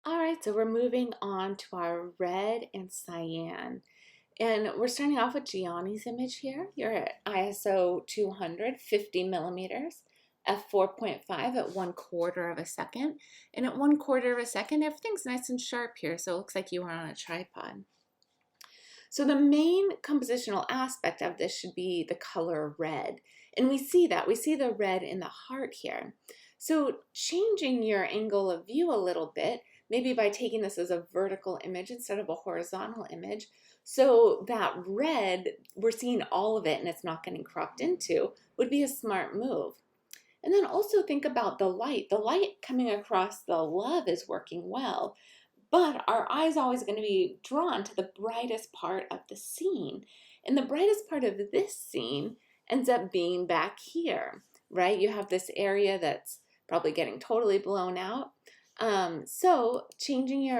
All right, so we're moving on to our red and cyan. And we're starting off with Gianni's image here. You're at ISO 200, 50 millimeters, f4.5 at 1/4 of a second. And at 1/4 of a second, everything's nice and sharp here, so it looks like you are on a tripod. So the main compositional aspect of this should be the color red. And we see that. We see the red in the heart here. So changing your angle of view a little bit, maybe by taking this as a vertical image instead of a horizontal image, so that red, we're seeing all of it and it's not getting cropped into, would be a smart move. And then also think about the light. The light coming across the love is working well, but our eye's always going to be drawn to the brightest part of the scene. And the brightest part of this scene ends up being back here, right? You have this area that's probably getting totally blown out. So changing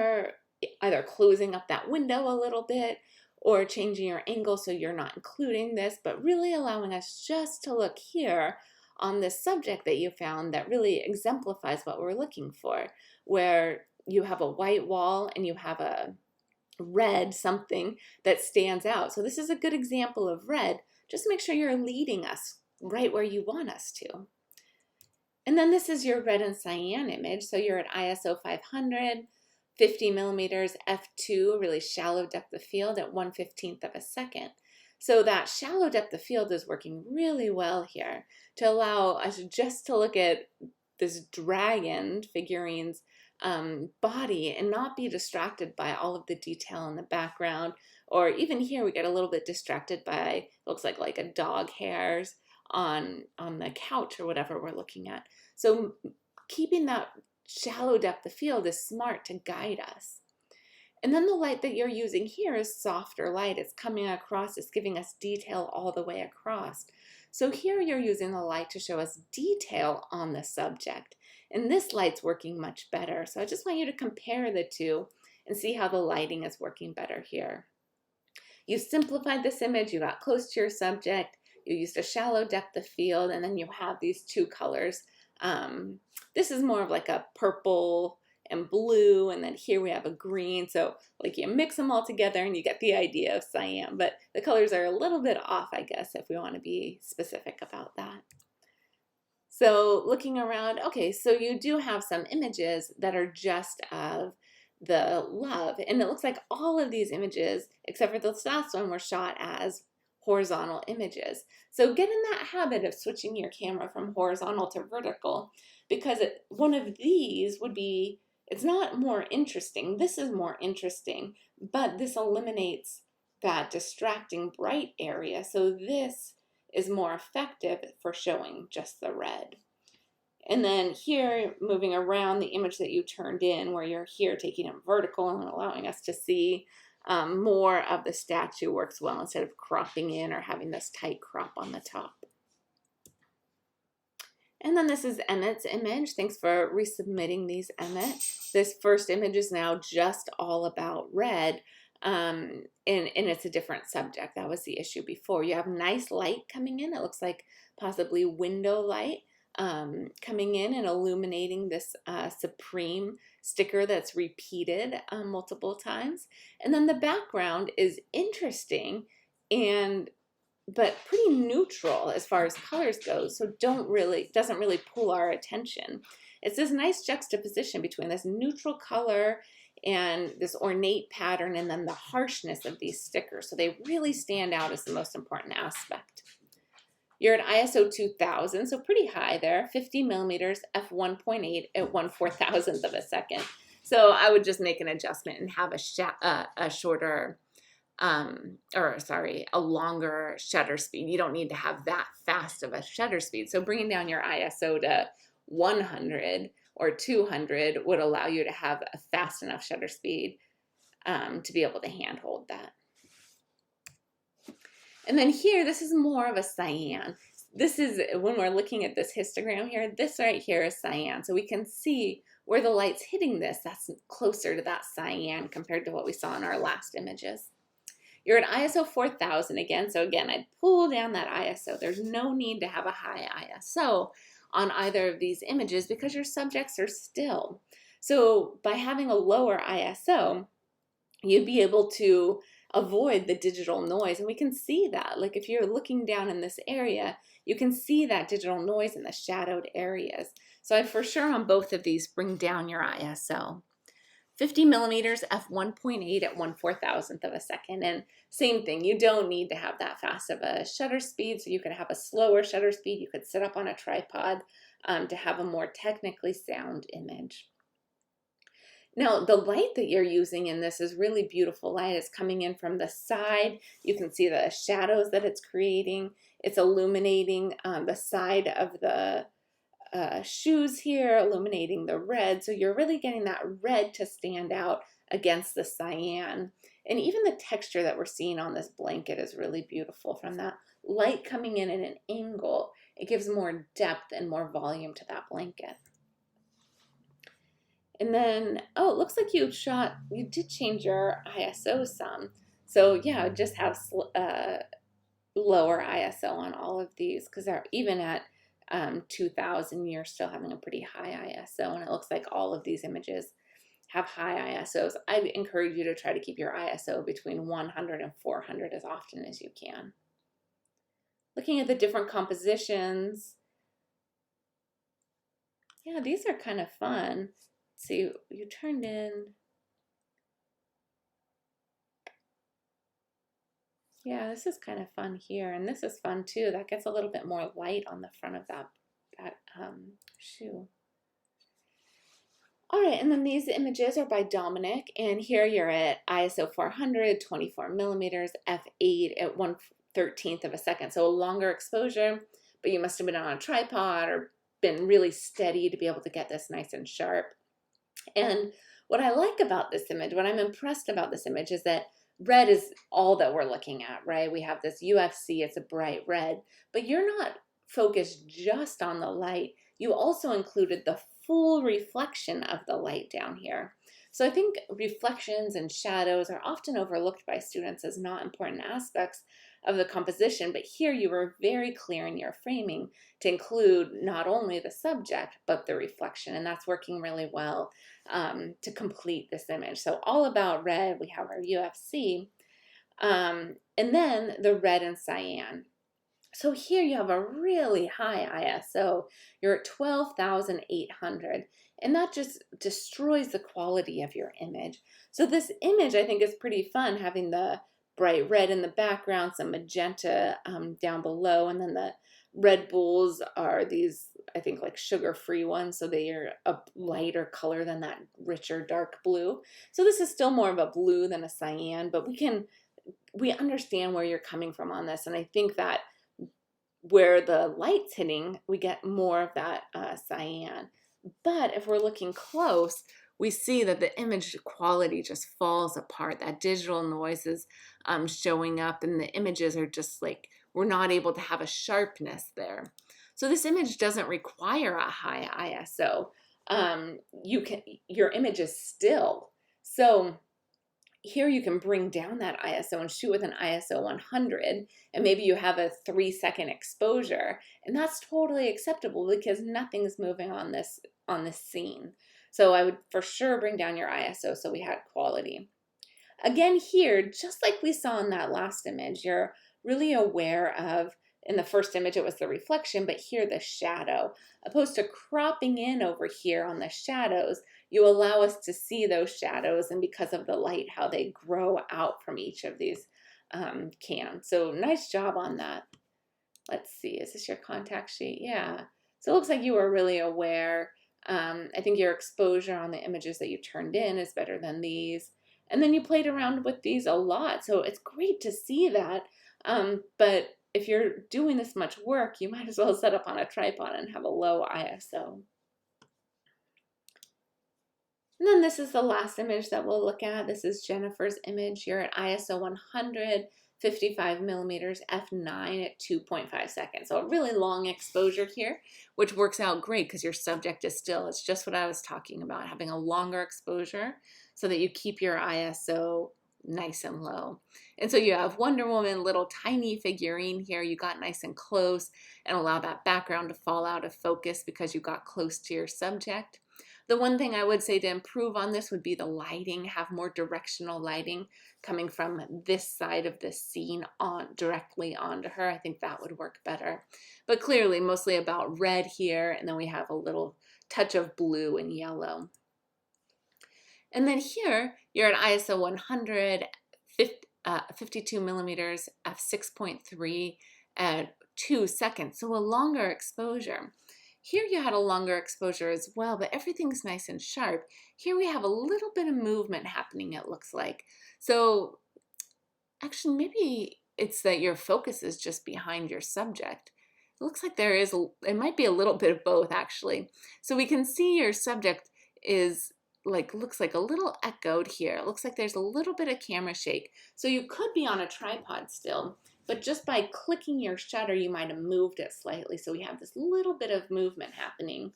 either closing up that window a little bit or changing your angle so you're not including this, but really allowing us just to look here on this subject that you found that really exemplifies what we're looking for, where you have a white wall and you have a red something that stands out. So this is a good example of red. Just make sure you're leading us right where you want us to. And then this is your red and cyan image. So you're at ISO 500, 50 millimeters, f2, a really shallow depth of field at 1/15 of a second. So that shallow depth of field is working really well here to allow us just to look at this dragon figurine's body and not be distracted by all of the detail in the background. Or even here we get a little bit distracted by, looks like a dog hairs on the couch or whatever we're looking at. So keeping that shallow depth of field is smart to guide us. And then the light that you're using here is softer light. It's coming across, it's giving us detail all the way across. So here you're using the light to show us detail on the subject. And this light's working much better. So I just want you to compare the two and see how the lighting is working better here. You simplified this image, you got close to your subject, you used a shallow depth of field, and then you have these two colors. This is more of like a purple and blue, and then here we have a green. So like you mix them all together and you get the idea of cyan, but the colors are a little bit off, I guess, if we want to be specific about that. So looking around, okay, so you do have some images that are just of the love, and it looks like all of these images, except for this last one, were shot as horizontal images. So get in that habit of switching your camera from horizontal to vertical, because one of these would be, it's not more interesting, this is more interesting, but this eliminates that distracting bright area. So this is more effective for showing just the red. And then here, moving around the image that you turned in, where you're here taking it vertical and allowing us to see more of the statue works well instead of cropping in or having this tight crop on the top. And then this is Emmett's image. Thanks for resubmitting these, Emmett. This first image is now just all about red, and it's a different subject. That was the issue before. You have nice light coming in. It looks like possibly window light coming in and illuminating this Supreme sticker that's repeated multiple times. And then the background is interesting but pretty neutral as far as colors go, so doesn't really pull our attention. It's this nice juxtaposition between this neutral color and this ornate pattern and then the harshness of these stickers. So they really stand out as the most important aspect. You're at ISO 2000, so pretty high there, 50 millimeters, f1.8 at 1/4000th of a second. So I would just make an adjustment and have a longer shutter speed. You don't need to have that fast of a shutter speed. So bringing down your ISO to 100 or 200 would allow you to have a fast enough shutter speed to be able to handhold that. And then here, this is more of a cyan. This is, when we're looking at this histogram here, this right here is cyan. So we can see where the light's hitting this, that's closer to that cyan compared to what we saw in our last images. You're at ISO 4000 again. So again, I'd pull down that ISO. There's no need to have a high ISO on either of these images because your subjects are still. So by having a lower ISO, you'd be able to avoid the digital noise. And we can see that. Like if you're looking down in this area, you can see that digital noise in the shadowed areas. So I'd for sure on both of these bring down your ISO. 50 millimeters f1.8 at 1/4000th of a second. And same thing, you don't need to have that fast of a shutter speed, so you could have a slower shutter speed. You could sit up on a tripod to have a more technically sound image. Now, the light that you're using in this is really beautiful light. It's coming in from the side. You can see the shadows that it's creating. It's illuminating the side of the shoes here, illuminating the red. So you're really getting that red to stand out against the cyan. And even the texture that we're seeing on this blanket is really beautiful. From that light coming in at an angle, it gives more depth and more volume to that blanket. And then, oh, it looks like you did change your ISO some. So yeah, just have lower ISO on all of these, because they're even at 2000, you're still having a pretty high ISO, and it looks like all of these images have high ISOs. I encourage you to try to keep your ISO between 100 and 400 as often as you can. Looking at the different compositions, yeah, these are kind of fun. See, you turned in, yeah, this is kind of fun here, and this is fun too. That gets a little bit more light on the front of that shoe. All right, and then these images are by Dominic, and here you're at ISO 400, 24 millimeters, f8 at 1/13th of a second. So a longer exposure, but you must have been on a tripod or been really steady to be able to get this nice and sharp. And what I like about this image, what I'm impressed about this image, is that red is all that we're looking at, right? We have this UFC, it's a bright red, but you're not focused just on the light. You also included the full reflection of the light down here. So I think reflections and shadows are often overlooked by students as not important aspects of the composition, but here you were very clear in your framing to include not only the subject, but the reflection, and that's working really well to complete this image. So all about red, we have our UFC, and then the red and cyan. So here you have a really high ISO. You're at 12,800, and that just destroys the quality of your image. So this image, I think, is pretty fun, having the bright red in the background, some magenta down below, and then the Red Bulls are these, I think, like sugar-free ones, so they are a lighter color than that richer dark blue. So this is still more of a blue than a cyan, but we understand where you're coming from on this, and I think that where the light's hitting, we get more of that cyan. But if we're looking close, we see that the image quality just falls apart. That digital noise is showing up, and the images are just like, we're not able to have a sharpness there. So this image doesn't require a high ISO. Your image is still. So here you can bring down that ISO and shoot with an ISO 100, and maybe you have a 3-second exposure, and that's totally acceptable because nothing's moving on this scene. So I would for sure bring down your ISO so we had quality. Again here, just like we saw in that last image, you're really aware of, in the first image it was the reflection, but here the shadow. Opposed to cropping in over here on the shadows, you allow us to see those shadows, and because of the light, how they grow out from each of these cans. So nice job on that. Let's see, is this your contact sheet? Yeah. So it looks like you were really aware. I think your exposure on the images that you turned in is better than these. And then you played around with these a lot. So it's great to see that. But if you're doing this much work, you might as well set up on a tripod and have a low ISO. And then this is the last image that we'll look at. This is Jennifer's image. You're at ISO 100, 55 millimeters, f9 at 2.5 seconds. So a really long exposure here, which works out great because your subject is still. It's just what I was talking about, having a longer exposure so that you keep your ISO nice and low. And so you have Wonder Woman, little tiny figurine here. You got nice and close and allow that background to fall out of focus because you got close to your subject. The one thing I would say to improve on this would be the lighting, have more directional lighting coming from this side of the scene on directly onto her. I think that would work better. But clearly mostly about red here, and then we have a little touch of blue and yellow. And then here, you're at ISO 100, 52 millimeters, f6.3 at 2 seconds, so a longer exposure. Here you had a longer exposure as well, but everything's nice and sharp. Here we have a little bit of movement happening, it looks like. So actually, maybe it's that your focus is just behind your subject. It looks like there is, it might be a little bit of both actually. So we can see your subject is looks like a little echoed here. It looks like there's a little bit of camera shake. So you could be on a tripod still, but just by clicking your shutter, you might have moved it slightly. So we have this little bit of movement happening.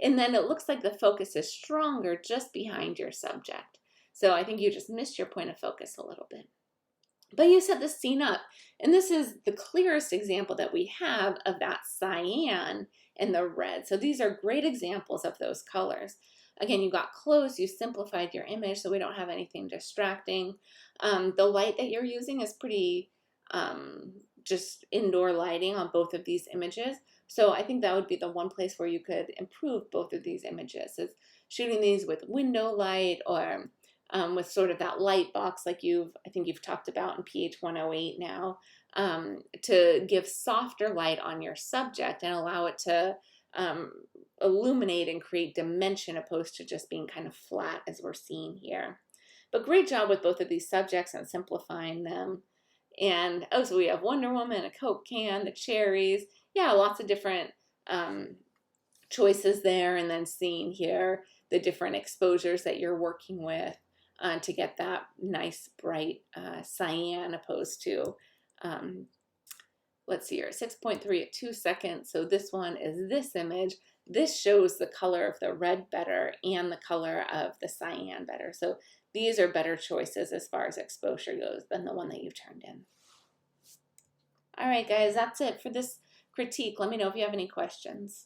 And then it looks like the focus is stronger just behind your subject. So I think you just missed your point of focus a little bit. But you set the scene up, and this is the clearest example that we have of that cyan and the red. So these are great examples of those colors. Again, you got close, you simplified your image so we don't have anything distracting. The light that you're using is pretty just indoor lighting on both of these images. So I think that would be the one place where you could improve both of these images, is shooting these with window light or with sort of that light box like I think you've talked about in PH 108 now, to give softer light on your subject and allow it to illuminate and create dimension opposed to just being kind of flat as we're seeing here. But great job with both of these subjects and simplifying them. And oh, so we have Wonder Woman, a Coke can, the cherries. Yeah, lots of different choices there, and then seeing here the different exposures that you're working with to get that nice bright cyan opposed to let's see here, 6.3 at 2 seconds. So this one is this image. This shows the color of the red better and the color of the cyan better. So these are better choices as far as exposure goes than the one that you've turned in. All right, guys, that's it for this critique. Let me know if you have any questions.